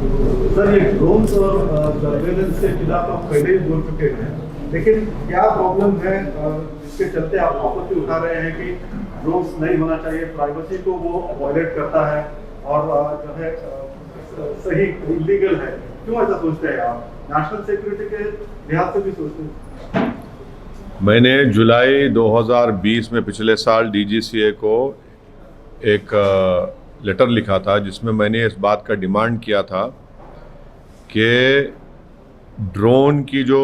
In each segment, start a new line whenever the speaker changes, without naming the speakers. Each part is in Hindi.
सर, ये ड्रोन और सर्वेलेंस के खिलाफ आप पहले ही बोल चुके हैं, लेकिन क्या प्रॉब्लम है इसके चलते आप आपत्ति उठा रहे हैं कि ड्रोन्स नहीं होना चाहिए, प्राइवेसी को वो वायलेट करता है और जो है सही इलीगल है। क्यों ऐसा सोचते हैं आप? नेशनल सिक्योरिटी के लिहाज से भी सोचते हैं?
मैंने जुलाई 2020 में पिछले साल डीजीसीए को एक लेटर लिखा था जिसमें मैंने इस बात का डिमांड किया था कि ड्रोन की जो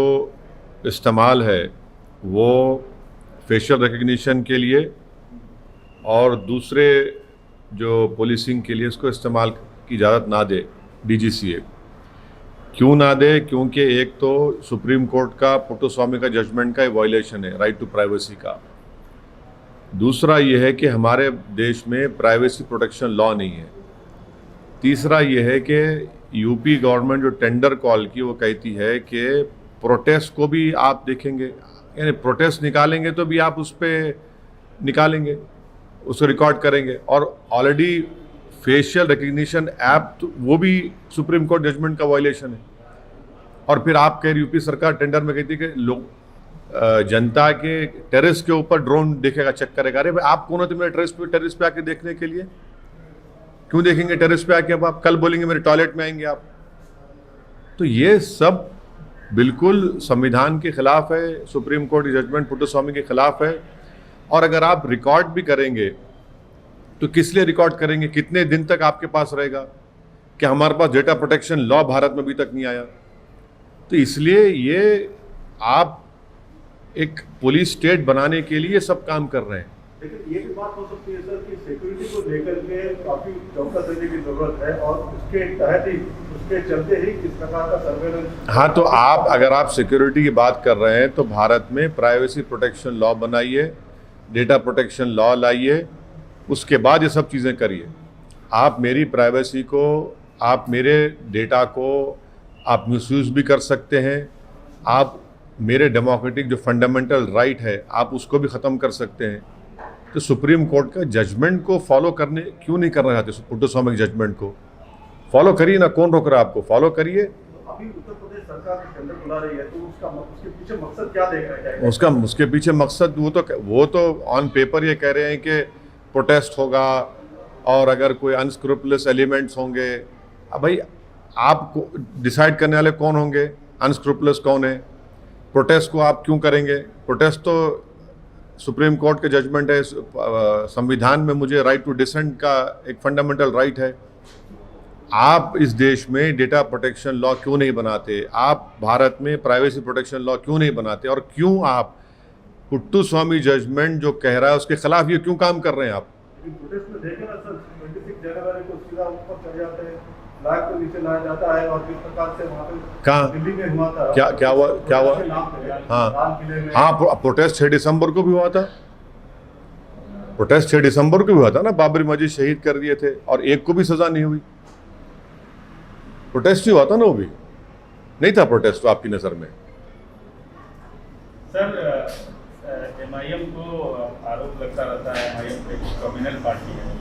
इस्तेमाल है वो फेशियल रिकग्निशन के लिए और दूसरे जो पुलिसिंग के लिए इसको इस्तेमाल की इजाज़त ना दे डीजीसीए। क्यों ना दे? क्योंकि एक तो सुप्रीम कोर्ट का पुट्टुस्वामी का जजमेंट का वायलेशन है राइट टू प्राइवेसी का। दूसरा ये है कि हमारे देश में प्राइवेसी प्रोटेक्शन लॉ नहीं है। तीसरा ये है कि यूपी गवर्नमेंट जो टेंडर कॉल की वो कहती है कि प्रोटेस्ट को भी आप देखेंगे, यानी प्रोटेस्ट निकालेंगे तो भी आप उस पर निकालेंगे, उसको रिकॉर्ड करेंगे। और ऑलरेडी फेशियल रिकग्निशन ऐप तो वो भी सुप्रीम कोर्ट जजमेंट का वायलेशन है। और फिर आप कह रही यूपी सरकार टेंडर में कहती है कि लोग जनता के टेरेस के ऊपर ड्रोन देखेगा, चेक करेगा। अरे भाई, आप कौन होते मेरे टेरेस पे आके देखने के लिए? क्यों देखेंगे टेरेस पे आके? अब आप कल बोलेंगे मेरे टॉयलेट में आएंगे आप। तो ये सब बिल्कुल संविधान के खिलाफ है, सुप्रीम कोर्ट की जजमेंट पुट्टुस्वामी के खिलाफ है। और अगर आप रिकॉर्ड भी करेंगे तो किस लिए रिकॉर्ड करेंगे? कितने दिन तक आपके पास रहेगा? कि हमारे पास डेटा प्रोटेक्शन लॉ भारत में अभी तक नहीं आया। तो इसलिए ये आप एक पुलिस स्टेट बनाने के लिए सब काम कर रहे हैं।
लेकिन ये भी बात हो सकती है सर कि सिक्योरिटी को लेकर के काफी चौकस रहने की जरूरत है और उसके तहत ही, उसके चलते ही इस प्रकार का सर्वेलेंस।
हाँ, तो आप अगर आप सिक्योरिटी की बात कर रहे हैं तो भारत में प्राइवेसी प्रोटेक्शन लॉ बनाइए, डेटा प्रोटेक्शन लॉ लाइए, उसके बाद ये सब चीज़ें करिए। आप मेरी प्राइवेसी को, आप मेरे डेटा को आप मिसयूज़ भी कर सकते हैं। आप मेरे डेमोक्रेटिक जो फंडामेंटल राइट है आप उसको भी ख़त्म कर सकते हैं। तो सुप्रीम कोर्ट का जजमेंट को फॉलो करने क्यों नहीं करना चाहते? पुट्टुस्वामी के जजमेंट को फॉलो करिए ना, कौन रोक रहा है आपको? फॉलो करिए।
अभी उत्तर प्रदेश सरकार टेंडर बुला रही है तो उसके पीछे मकसद क्या देख रहे हैं?
उसके पीछे मकसद वो तो ऑन पेपर ये कह रहे हैं कि प्रोटेस्ट होगा और अगर कोई अनस्क्रूपुलस एलिमेंट्स होंगे। अब भाई, आपको डिसाइड करने वाले कौन होंगे? अनस्क्रूपुलस कौन है? प्रोटेस्ट को आप क्यों करेंगे? प्रोटेस्ट तो सुप्रीम कोर्ट के जजमेंट है, संविधान में मुझे राइट टू डिसेंट का एक फंडामेंटल राइट है। आप इस देश में डेटा प्रोटेक्शन लॉ क्यों नहीं बनाते? आप भारत में प्राइवेसी प्रोटेक्शन लॉ क्यों नहीं बनाते? और क्यों आप पुट्टुस्वामी जजमेंट जो कह रहा है उसके खिलाफ ये क्यों काम कर रहे हैं आप?
प्रोटेस्ट में देखें ना सर, 26 जनवरी को सीधा ऊपर चढ़ जाते हैं, फ्लैग को नीचे लाया जाता है और जिस प्रकार से वहाँ पे
कहाँ
दिल्ली में हुआ था।
क्या हुआ? हाँ, प्रोटेस्ट 6 दिसंबर को भी हुआ था। प्रोटेस्ट 6 दिसंबर को भी हुआ था ना, बाबरी मस्जिद शहीद कर दिए थे और एक को भी सजा नहीं हुई। प्रोटेस्ट ही हुआ था ना, वो भी नहीं था प्रोटेस्ट तो आपकी नज़र में?
सर, एमआईएम को आरोप लगता रहता है एमआईएम एक कम्युनल पार्टी है।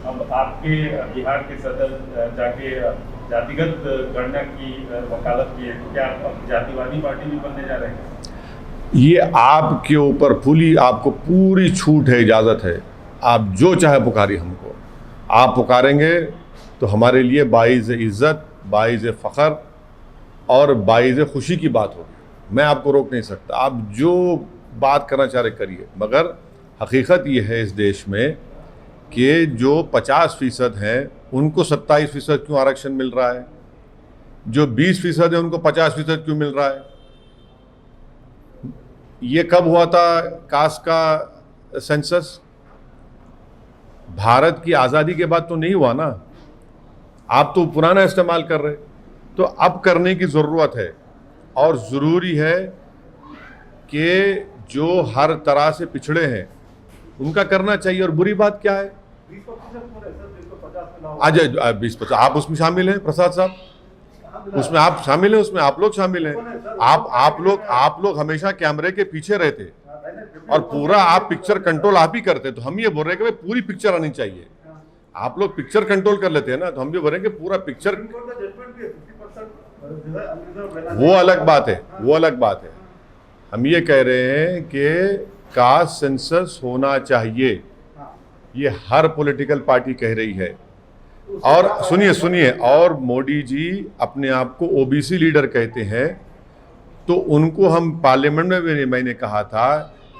अब आपके बिहार के सदर जाके जातिगत गणना की वकालत की है, क्या आप जातिवादी पार्टी भी बनने जा रहे हैं?
ये आपके ऊपर आपको पूरी छूट है, इजाज़त है। आप जो चाहे पुकारिए हमको। आप पुकारेंगे तो हमारे लिए बाइज़ इज़्ज़त, बाइज़ फ़ख्र और बाइज़ खुशी की बात होगी। मैं आपको रोक नहीं सकता, आप जो बात करना चाह रहे करिए। मगर हकीकत ये है इस देश में कि जो 50% हैं उनको 27% क्यों आरक्षण मिल रहा है? जो 20% है उनको 50% क्यों मिल रहा है? ये कब हुआ था कास्ट का सेंसस? भारत की आज़ादी के बाद तो नहीं हुआ ना। आप तो पुराना इस्तेमाल कर रहे। तो अब करने की ज़रूरत है और ज़रूरी है कि जो हर तरह से पिछड़े हैं उनका करना चाहिए। और बुरी बात क्या है? 20% आप उसमें शामिल हैं, प्रसाद साहब, उसमें आप शामिल हैं, उसमें आप लोग शामिल हैं। आप लोग हमेशा कैमरे के पीछे रहते और पूरा आप पिक्चर कंट्रोल आप ही करते। तो हम ये बोल रहे हैं कि भाई पूरी पिक्चर आनी चाहिए। आप लोग पिक्चर कंट्रोल कर लेते हैं ना, तो हम भी बोलेंगे पूरा पिक्चर।
सुप्रीम कोर्ट का जजमेंट भी है 50% जो है unreserved रहना
वो
चाहिए।
अलग बात है,
हाँ।
वो अलग बात है। हम ये कह रहे हैं कि कास्ट सेंसस होना चाहिए,
हाँ।
ये हर पॉलिटिकल पार्टी कह रही है।
तो उसके
और
बाद-
सुनिए सुनिए, और मोदी जी अपने आप को ओबीसी लीडर कहते हैं, तो उनको हम पार्लियामेंट में भी मैंने कहा था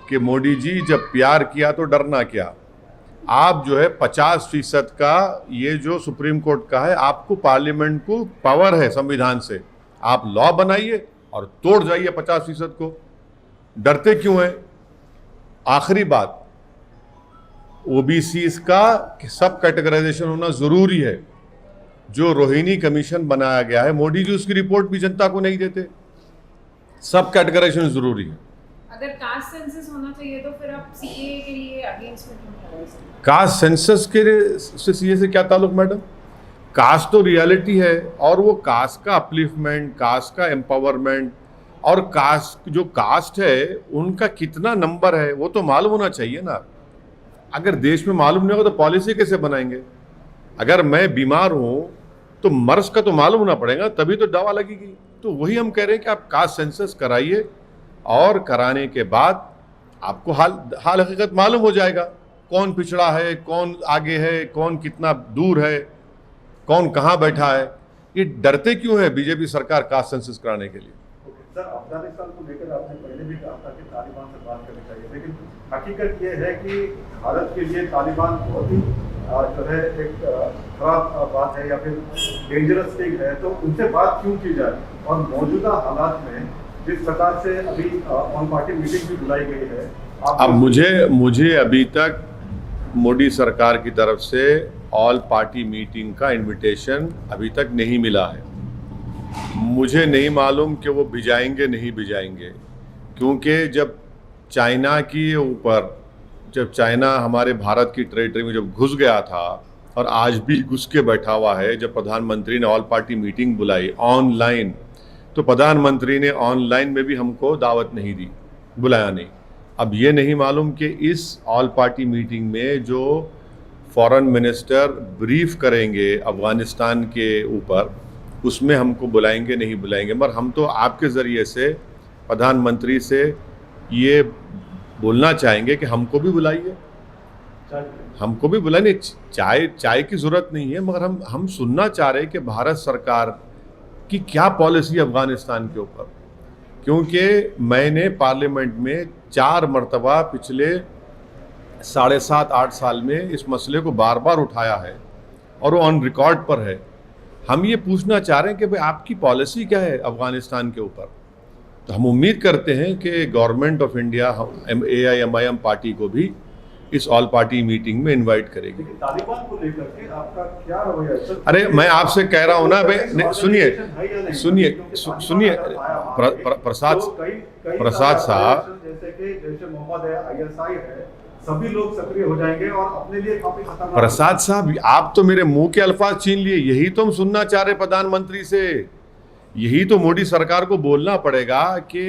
कि मोदी जी जब प्यार किया तो डरना क्या। आप जो है 50% का ये जो सुप्रीम कोर्ट का है, आपको पार्लियामेंट को पावर है संविधान से, आप लॉ बनाइए और तोड़ जाइए 50% को। डरते क्यों हैं? आखिरी बात, ओबीसी का सब कैटेगराइजेशन होना जरूरी है। जो रोहिणी कमीशन बनाया गया है, मोदी जी उसकी रिपोर्ट भी जनता को नहीं देते। सब कैटेगराइजेशन जरूरी है।
अगर कास्ट सेंसस होना चाहिए तो फिर आप सीएए के लिए अगेंस्ट में क्यों खड़े हो सकते?
कास्ट सेंसस के से सीए से क्या ताल्लुक मैडम? कास्ट तो रियलिटी है, और वो कास्ट का अपलिफ्टमेंट, कास्ट का एम्पावरमेंट, और कास्ट जो कास्ट है उनका कितना नंबर है वो तो मालूम होना चाहिए ना। अगर देश में मालूम नहीं होगा तो पॉलिसी कैसे बनाएंगे? अगर मैं बीमार हूँ तो मर्ज का तो मालूम होना पड़ेगा, तभी तो दवा लगेगी। तो वही हम कह रहे हैं कि आप कास्ट सेंसस कराइए, और कराने के बाद आपको हाल हकीकत मालूम हो जाएगा, कौन पिछड़ा है, कौन आगे है, कौन कितना दूर है, कौन कहाँ बैठा है। ये डरते क्यों है बीजेपी सरकार कास्ट सेंसस कराने के लिए?
ओके, सर अफगानिस्तान को लेकर आपने पहले भी कहा था कि तालिबान से बात करनी चाहिए, लेकिन हकीकत ये है कि भारत के लिए तालिबान बहुत ही जो है एक खराब बात है या फिर डेंजरस थिंग है, तो उनसे बात क्यों की जाए? और मौजूदा हालात में जिस प्रकार से अभी ऑन पार्टी मीटिंग भी बुलाई गई है,
अब मुझे अभी तक मोदी सरकार की तरफ से ऑल पार्टी मीटिंग का इनविटेशन अभी तक नहीं मिला है। मुझे नहीं मालूम कि वो भिजाएंगे नहीं भिजाएंगे, क्योंकि जब चाइना की ऊपर, जब चाइना हमारे भारत की टेरिटरी में जब घुस गया था, और आज भी घुस के बैठा हुआ है, जब प्रधानमंत्री ने ऑल पार्टी मीटिंग बुलाई ऑनलाइन, तो प्रधानमंत्री ने ऑनलाइन में भी हमको दावत नहीं दी, बुलाया नहीं। अब ये नहीं मालूम कि इस ऑल पार्टी मीटिंग में जो फॉरेन मिनिस्टर ब्रीफ करेंगे अफ़गानिस्तान के ऊपर, उसमें हमको बुलाएंगे नहीं बुलाएंगे। मगर हम तो आपके ज़रिए से प्रधानमंत्री से ये बोलना चाहेंगे कि हमको भी बुलाइए, हमको भी बुलाइए। चाय की ज़रूरत नहीं है, मगर हम सुनना चाह रहे हैं कि भारत सरकार की क्या पॉलिसी अफ़गानिस्तान के ऊपर। क्योंकि मैंने पार्लियामेंट में 4 मरतबा पिछले 7.5-8 साल में इस मसले को बार बार उठाया है, और वो ऑन रिकॉर्ड पर है। हम ये पूछना चाह रहे हैं कि भाई आपकी पॉलिसी क्या है अफ़गानिस्तान के ऊपर। तो हम उम्मीद करते हैं कि government of India AIMIM party को भी इस ऑल पार्टी मीटिंग में इनवाइट करेगी।
लेकिन तालिबान को लेकर के आपका क्या रवैया है सर?
अरे मैं आपसे कह रहा हूँ ना भाई, सुनिए प्रसाद साहब,
जैसे कि जैसे मोहम्मद है, ISI है, सभी लोग सक्रिय हो जाएंगे और अपने लिए काफी खतरनाक।
प्रसाद साहब, आप तो मेरे मुंह के अल्फाज छीन लिए। यही तो हम सुनना चाह रहे प्रधानमंत्री से, यही तो मोदी सरकार को बोलना पड़ेगा कि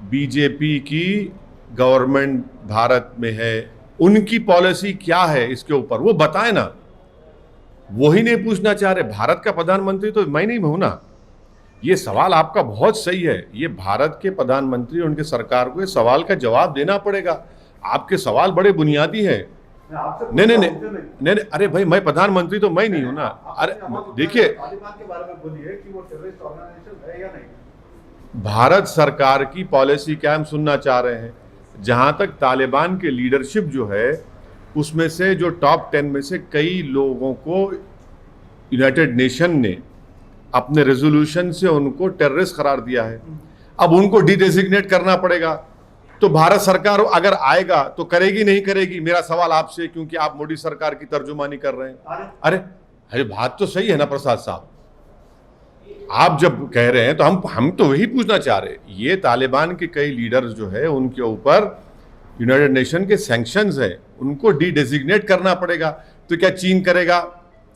बीजेपी की गवर्नमेंट भारत में है, उनकी पॉलिसी क्या है इसके ऊपर, वो बताए ना। वही नहीं पूछना चाह रहे। भारत का प्रधानमंत्री तो मैं नहीं हूं ना। ये सवाल आपका बहुत सही है, ये भारत के प्रधानमंत्री और उनके सरकार को ये सवाल का जवाब देना पड़ेगा। आपके सवाल बड़े बुनियादी हैं। नहीं, अरे भाई मैं प्रधानमंत्री तो मैं नहीं हूं ना। अरे देखिए,
तालिबान के बारे में बोलिए कि वो टेररिस्ट ऑर्गेनाइजेशन है या नहीं।
भारत सरकार की पॉलिसी क्या हम सुनना चाह रहे हैं। जहां तक तालिबान के लीडरशिप जो है, उसमें से जो टॉप 10 में से कई लोगों को यूनाइटेड नेशन ने अपने रेजोल्यूशन से उनको टेररिस्ट करार दिया है। अब उनको डिडेजिग्नेट करना पड़ेगा। तो भारत सरकार अगर आएगा तो करेगी नहीं करेगी, मेरा सवाल आपसे, क्योंकि आप मोदी सरकार की तर्जुमानी कर रहे हैं। अरे बात तो सही है ना प्रसाद साहब, आप जब कह रहे हैं तो हम तो वही पूछना चाह रहे हैं। ये तालिबान के कई लीडर्स जो है उनके ऊपर यूनाइटेड नेशन के सैंक्शंस है, उनको डिडेजिग्नेट करना पड़ेगा। तो क्या चीन करेगा?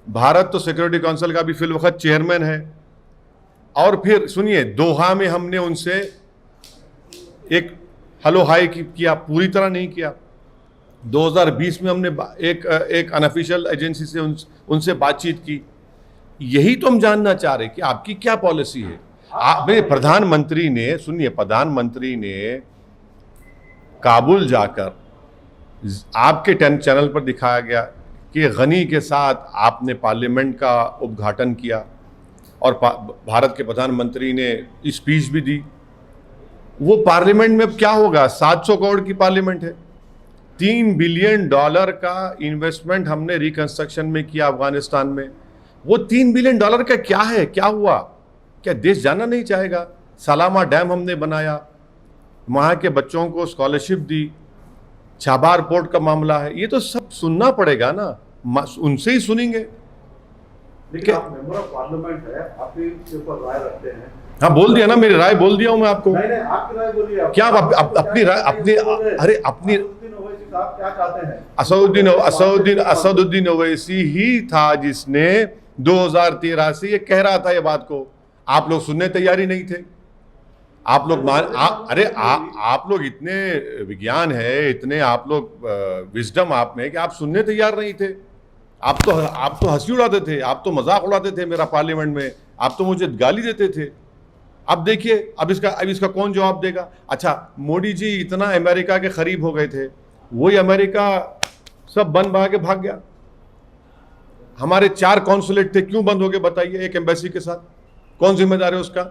भारत तो सिक्योरिटी काउंसिल का भी फिल वक्त चेयरमैन है। और फिर सुनिए, दोहा में हमने उनसे एक हेलो हाय किया, पूरी तरह नहीं किया। 2020 में हमने एक अनऑफिशियल एजेंसी से उनसे बातचीत की। यही तो हम जानना चाह रहे कि आपकी क्या पॉलिसी है। प्रधानमंत्री ने, सुनिए, प्रधानमंत्री ने काबुल जाकर आपके चैनल पर दिखाया गया कि गनी के साथ आपने पार्लियामेंट का उद्घाटन किया और भारत के प्रधानमंत्री ने स्पीच भी दी। वो पार्लियामेंट में क्या होगा? 700 करोड़ की पार्लियामेंट है। $3 बिलियन का इन्वेस्टमेंट हमने रिकंस्ट्रक्शन में किया अफगानिस्तान में। वो $3 बिलियन का क्या है? क्या हुआ? क्या देश जाना नहीं चाहेगा? सलामा डैम हमने बनाया, वहाँ के बच्चों को स्कॉलरशिप दी, छाबार पोर्ट का मामला है। ये तो सब सुनना पड़ेगा ना, उनसे ही सुनेंगे।
लेकिन आप मेंबर ऑफ पार्लियामेंट है, आपके ऊपर राय रखते हैं।
हाँ, बोल दिया ना, मेरी राय बोल दिया हूँ मैं आपको।
नहीं, आपकी राय बोलिए।
क्या आप अपनी राय, अपनी, अरे अपनी,
आप क्या चाहते हैं?
असदुद्दीन ओवैसी ही था जिसने 2013 से ये कह रहा था ये बात को। आप लोग सुनने तैयारी नहीं थे। आप लोग आप लोग इतने विज्ञान है, इतने आप लोग विजडम आप में कि आप सुनने तैयार नहीं थे। आप तो हंसी उड़ाते थे, आप तो मजाक उड़ाते थे मेरा पार्लियामेंट में, आप तो मुझे गाली देते थे। अब देखिए, अब इसका कौन जवाब देगा? अच्छा, मोदी जी इतना अमेरिका के करीब हो गए थे, वही अमेरिका सब बंद बना के भाग गया। हमारे 4 कॉन्सुलेट थे, क्यों बंद हो गए बताइए? एक एम्बेसी के साथ कौन जिम्मेदार है उसका?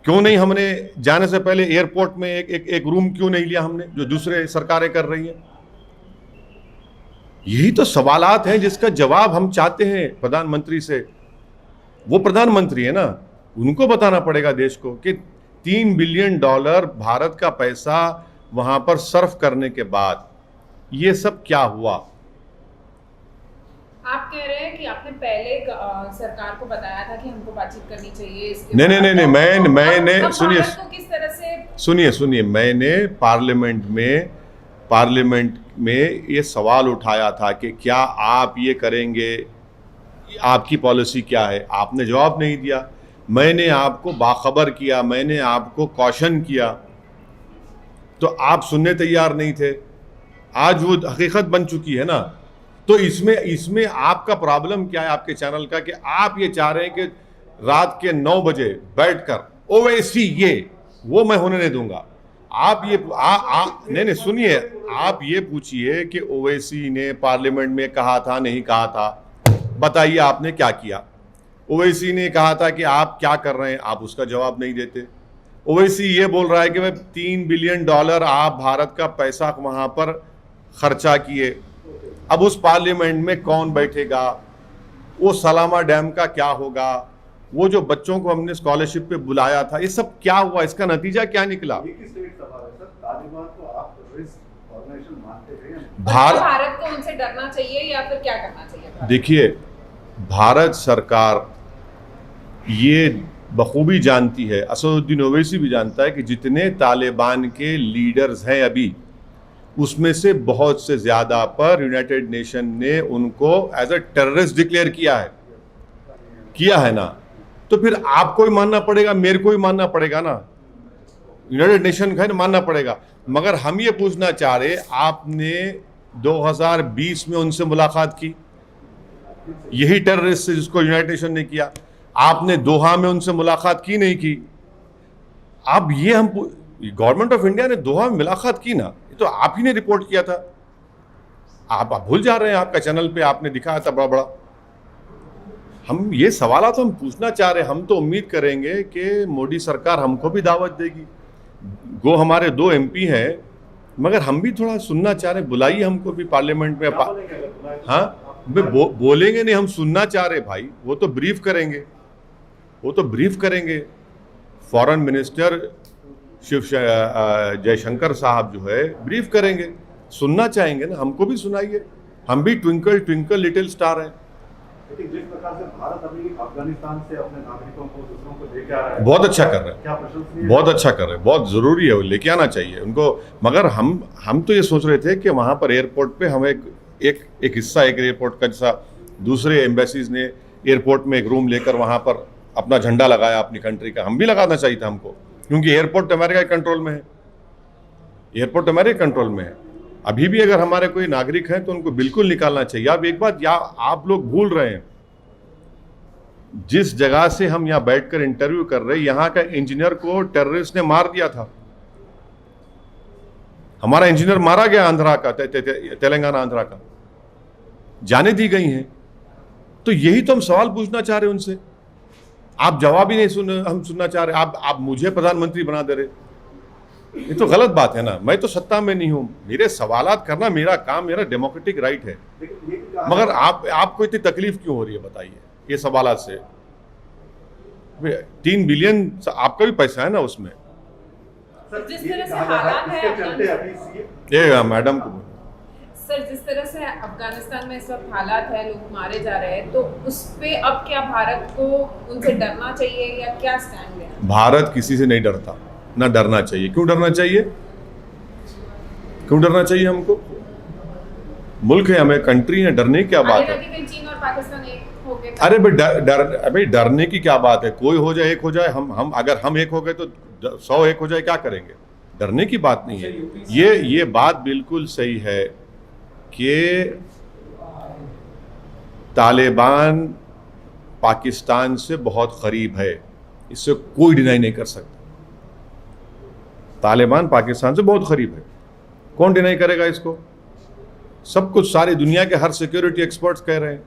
क्यों नहीं हमने जाने से पहले एयरपोर्ट में एक रूम क्यों नहीं लिया हमने, जो दूसरे सरकारें कर रही हैं? यही तो सवालात हैं जिसका जवाब हम चाहते हैं प्रधानमंत्री से। वो प्रधानमंत्री है ना, उनको बताना पड़ेगा देश को कि $3 बिलियन भारत का पैसा वहां पर सर्व करने के बाद ये सब क्या हुआ।
आप कह रहे हैं कि आपने पहले सरकार को बताया था कि हमको बातचीत करनी चाहिए इसके
नहीं, मैंने सुनिए,
किस तरह से
सुनिए, मैंने पार्लियामेंट में ये सवाल उठाया था कि क्या आप ये करेंगे, आपकी पॉलिसी क्या है? आपने जवाब नहीं दिया। मैंने आपको बाखबर किया, मैंने आपको कॉशन किया, तो आप सुनने तैयार नहीं थे। आज वो हकीकत बन चुकी है ना। तो इसमें आपका प्रॉब्लम क्या है आपके चैनल का, कि आप ये चाह रहे हैं कि रात के 9 बजे बैठकर ओवैसी ये वो मैं होने नहीं दूंगा। आप ये नहीं, सुनिए, आप ये पूछिए कि ओवैसी ने पार्लियामेंट में कहा था नहीं कहा था, बताइए आपने क्या किया? ओवैसी ने कहा था कि आप क्या कर रहे हैं, आप उसका जवाब नहीं देते। ओवैसी ये बोल रहा है कि भाई $3 बिलियन आप भारत का पैसा वहां पर खर्चा किए। अब उस पार्लियामेंट में कौन बैठेगा? वो सलामा डैम का क्या होगा? वो जो बच्चों को हमने स्कॉलरशिप पे बुलाया था, ये सब क्या हुआ? इसका नतीजा क्या निकला?
भारत को उनसे डरना चाहिए या फिर क्या करना चाहिए?
देखिए, भारत सरकार ये बखूबी जानती है, असदुद्दीन ओवैसी भी जानता है कि जितने तालिबान के लीडर्स हैं अभी, उसमें से बहुत से ज़्यादा पर यूनाइटेड नेशन ने उनको एज अ टेररिस्ट डिक्लेयर किया है ना। तो फिर आपको ही मानना पड़ेगा, मेरे को ही मानना पड़ेगा ना, यूनाइटेड नेशन का मानना पड़ेगा। मगर हम ये पूछना चाह रहे, आपने 2020 में उनसे मुलाकात की, यही टेररिस्ट से जिसको यूनाइटेड नेशन ने किया। आपने दोहा में उनसे मुलाकात की नहीं की। अब ये हम गवर्नमेंट ऑफ इंडिया ने दोहा में मुलाकात की ना, तो आप ही ने रिपोर्ट किया था। आप भूल जा रहे हैं, आपका चैनल पे आपने दिखाया था बड़ा बड़ा। हम ये सवाल तो हम पूछना चाह रहे हैं। हम तो उम्मीद करेंगे कि मोदी सरकार हमको भी दावत देगी। गो हमारे 2 MP हैं, मगर हम भी थोड़ा सुनना चाह रहे हैं। बुलाइए हमको भी पार्लियामेंट में। हाँ, बोलेंगे नहीं, हम सुनना चाह रहे भाई। वो तो ब्रीफ करेंगे। फॉरेन मिनिस्टर जयशंकर साहब जो है ब्रीफ करेंगे, सुनना चाहेंगे ना, हमको भी सुनाइए। हम भी ट्विंकल ट्विंकल लिटिल स्टार हैं।
लेकिन जिस प्रकार से भारत अभी अफगानिस्तान से अपने नागरिकों को, दूसरों को लेके आ रहा है,
बहुत अच्छा कर रहे हैं,
क्या प्रशंसनीय,
बहुत अच्छा कर रहे हैं, बहुत ज़रूरी है, वो लेके आना चाहिए उनको। मगर हम तो ये सोच रहे थे कि वहाँ पर एयरपोर्ट पे हम एक हिस्सा, एक एयरपोर्ट का, जैसा दूसरे एम्बेसीज ने एयरपोर्ट में एक रूम लेकर वहाँ पर अपना झंडा लगाया अपनी कंट्री का, हम भी लगाना चाहिए था हमको, क्योंकि एयरपोर्ट अमेरिका के कंट्रोल में है। अभी भी अगर हमारे कोई नागरिक हैं तो उनको बिल्कुल निकालना चाहिए। अब एक बात या आप लोग भूल रहे हैं, जिस जगह से हम यहाँ बैठकर इंटरव्यू कर रहे हैं, यहाँ का इंजीनियर को टेररिस्ट ने मार दिया था। हमारा इंजीनियर मारा गया आंध्रा का, तेलंगाना आंध्रा का, जाने दी गई हैं। तो यही तो हम सवाल पूछना चाह रहे हैं उनसे, आप जवाब ही नहीं हम सुनना चाह रहे। आप मुझे प्रधानमंत्री बना दे रहे, ये तो गलत बात है ना। मैं तो सत्ता में नहीं हूं, मेरे सवालात करना मेरा काम, मेरा डेमोक्रेटिक राइट है। मगर आपको इतनी तकलीफ क्यों हो रही है बताइए ये सवालात से? 3 बिलियन आपका भी पैसा है ना उसमें।
जिस तरह से हालात है
ये मैडम को
सर, जिस तरह से अफगानिस्तान में इस वक्त हालात है, लोग मारे जा रहे हैं, तो उस पे अब क्या भारत को उनसे डरना चाहिए या क्या स्टैंड लेना?
भारत किसी से नहीं डरता, ना डरना चाहिए। क्यों डरना चाहिए? क्यों डरना चाहिए हमको? मुल्क है, हमें कंट्री है, डरने की क्या बात है?
चीन और पाकिस्तान एक हो गए।
अरे भाई डरने की क्या बात है? कोई हो जाए, एक हो जाए, हम अगर हम एक हो गए तो 100 एक हो जाए, क्या करेंगे? डरने की बात नहीं है। ये बात बिल्कुल सही है कि तालिबान पाकिस्तान से बहुत करीब है, इससे कोई डिनाई नहीं कर सकता। तालिबान पाकिस्तान से बहुत करीब है, कौन डिनाई करेगा इसको? सब कुछ सारी दुनिया के हर सिक्योरिटी एक्सपर्ट्स कह रहे हैं।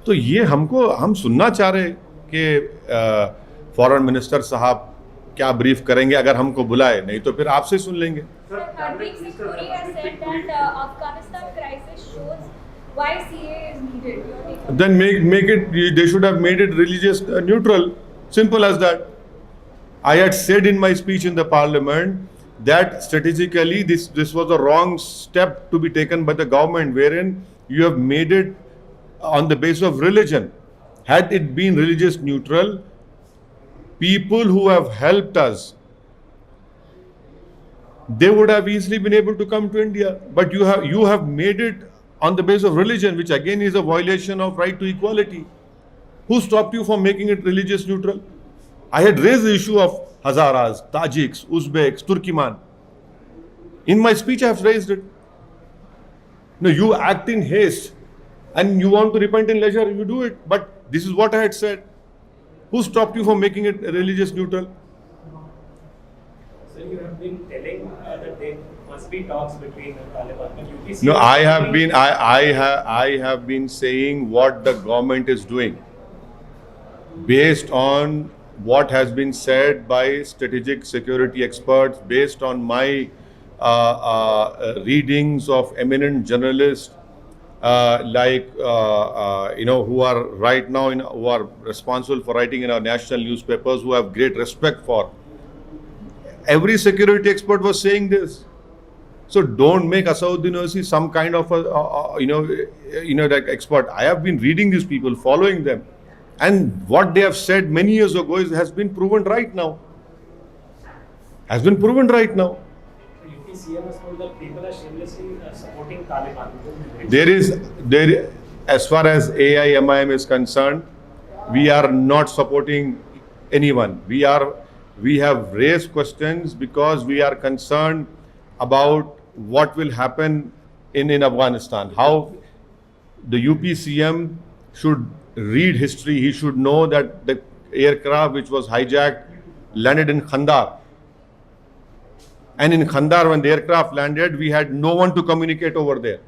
तो ये हम सुनना चाह रहे कि फॉरेन मिनिस्टर साहब क्या ब्रीफ करेंगे अगर हमको बुलाए, नहीं तो फिर आपसे सुन लेंगे।
Hardeep Singh Puri has said that Afghanistan crisis shows why CAA is needed.
Then make it. They should have made it religious neutral. Simple as that. I had said in my speech in the parliament that strategically this was a wrong step to be taken by the government, wherein you have made it on the basis of religion. Had it been religious neutral, people who have helped us, they would have easily been able to come to India. But you have made it on the basis of religion, which again is a violation of right to equality. Who stopped you from making it religious neutral? I had raised the issue of Hazaras, Tajiks, Uzbeks, Turkiman. In my speech I have raised it. No, you act in haste and you want to repent in leisure, you do it. But this is what I had said. Who stopped you from making it religious neutral?
So you have been telling that there must be talks between the Taliban and UPC.
No, I have been saying what the government is doing based on what has been said by strategic security experts, based on my readings of eminent journalists who are right now who are responsible for writing in our national newspapers, who have great respect for. Every security expert was saying this. So don't make Asauddin Owaisi some kind of like expert. I have been reading these people, following them, and what they have said many years ago has been proven right now. Has been proven right now.
The UP CM has told that people are shamelessly supporting Taliban.
There, as far as AIMIM is concerned, we are not supporting anyone. We have raised questions because we are concerned about what will happen in Afghanistan. How the UP CM should read history. He should know that the aircraft which was hijacked landed in Khandar. And in Khandar, when the aircraft landed, we had no one to communicate over there.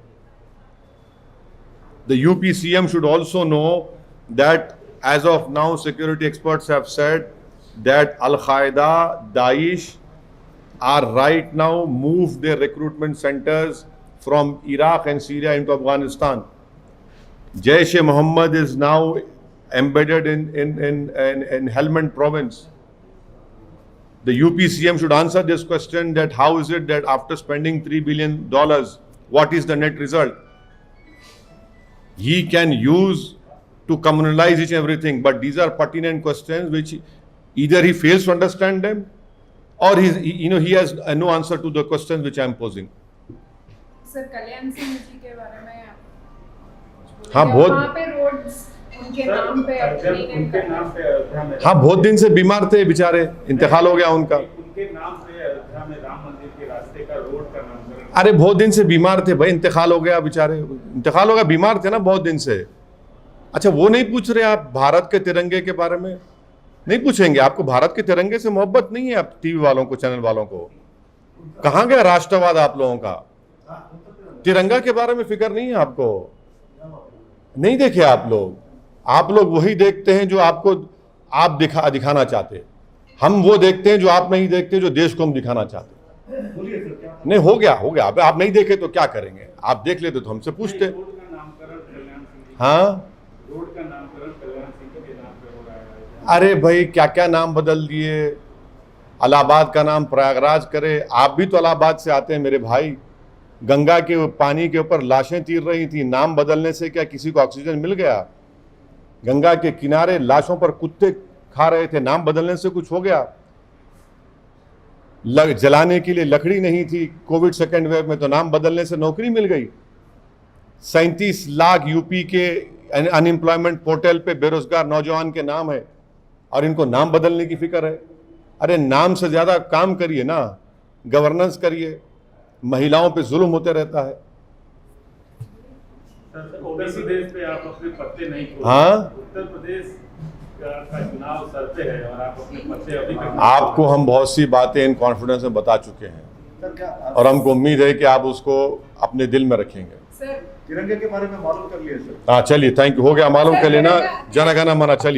The UP CM should also know that as of now, security experts have said that Al-Qaeda, Daesh are right now moved their recruitment centers from Iraq and Syria into Afghanistan. Jaish-e-Mohammed is now embedded in Helmand province. The UP CM should answer this question, that how is it that after spending $3 billion, what is the net result? He can use to communalize each and everything, but these are pertinent questions which either he fails to understand them, or he has no answer to the questions which I am posing.
Sir Kalyan Singh ji के बारे में
हाँ, बहुत
वहाँ पे रोड्स उनके नाम पे
उनके नाम पे अयोध्या में
हाँ, बहुत दिन से बीमार थे बेचारे, इंतकाल हो गया उनका।
उनके नाम पे अयोध्या में राम मंदिर के रास्ते का रोड का नामकरण
अरे बहुत दिन से बीमार थे भाई, इंतकाल हो गया बेचारे, इंतकाल हो गया, बीमार थे ना बहुत दिन से। अच्छा वो नहीं पूछ रहे आप भारत के तिरंगे के बारे में? नहीं पूछेंगे? आपको भारत के तिरंगे से मोहब्बत नहीं है? आप टीवी वालों को, चैनल वालों को, कहाँ गया राष्ट्रवाद आप लोगों का? तिरंगा के बारे में फिक्र नहीं है आपको? नहीं देखे आप लोग वही देखते हैं जो आपको आप दिखाना चाहते। हम वो देखते हैं जो आप नहीं देखते, जो देश को हम दिखाना चाहते।
बोलिए सर, क्या
नहीं हो गया। अब आप नहीं देखे तो क्या करेंगे? आप देख लेते तो हमसे पूछते।
रोड का नामकरण कल्याण सिंह,
हाँ
रोड का नामकरण कल्याण सिंह के नाम पे हो रहा है।
अरे भाई क्या क्या नाम बदल दिए, इलाहाबाद का नाम प्रयागराज करे। आप भी तो इलाहाबाद से आते हैं मेरे भाई। गंगा के पानी के ऊपर लाशें तीर रही थी, नाम बदलने से क्या किसी को ऑक्सीजन मिल गया? गंगा के किनारे लाशों पर कुत्ते खा रहे थे, नाम बदलने से कुछ हो गया? जलाने के लिए लकड़ी नहीं थी कोविड सेकेंड वेव में, तो नाम बदलने से नौकरी मिल गई। 37 लाख यूपी के अनएम्प्लॉयमेंट पोर्टल पे बेरोजगार नौजवान के नाम है और इनको नाम बदलने की फिक्र है। अरे नाम से ज्यादा काम करिए ना, गवर्नेंस करिए। महिलाओं पे जुल्म होते रहता है।
सर, उत्तर प्रदेश पे आप अपने पत्ते नहीं खोल।
हाँ?
उत्तर प्रदेश का चुनाव सर पे है और आप अपने पत्ते अभी तक
आपको हम बहुत सी बातें इन कॉन्फिडेंस में बता चुके हैं
सर, क्या
और हमको उम्मीद है कि आप उसको अपने दिल में रखेंगे।
सर
तिरंगे के बारे में मालूम कर लिए सर?
हाँ चलिए, थैंक यू, हो गया मालूम कर लेना। जन गण मन, चलिए।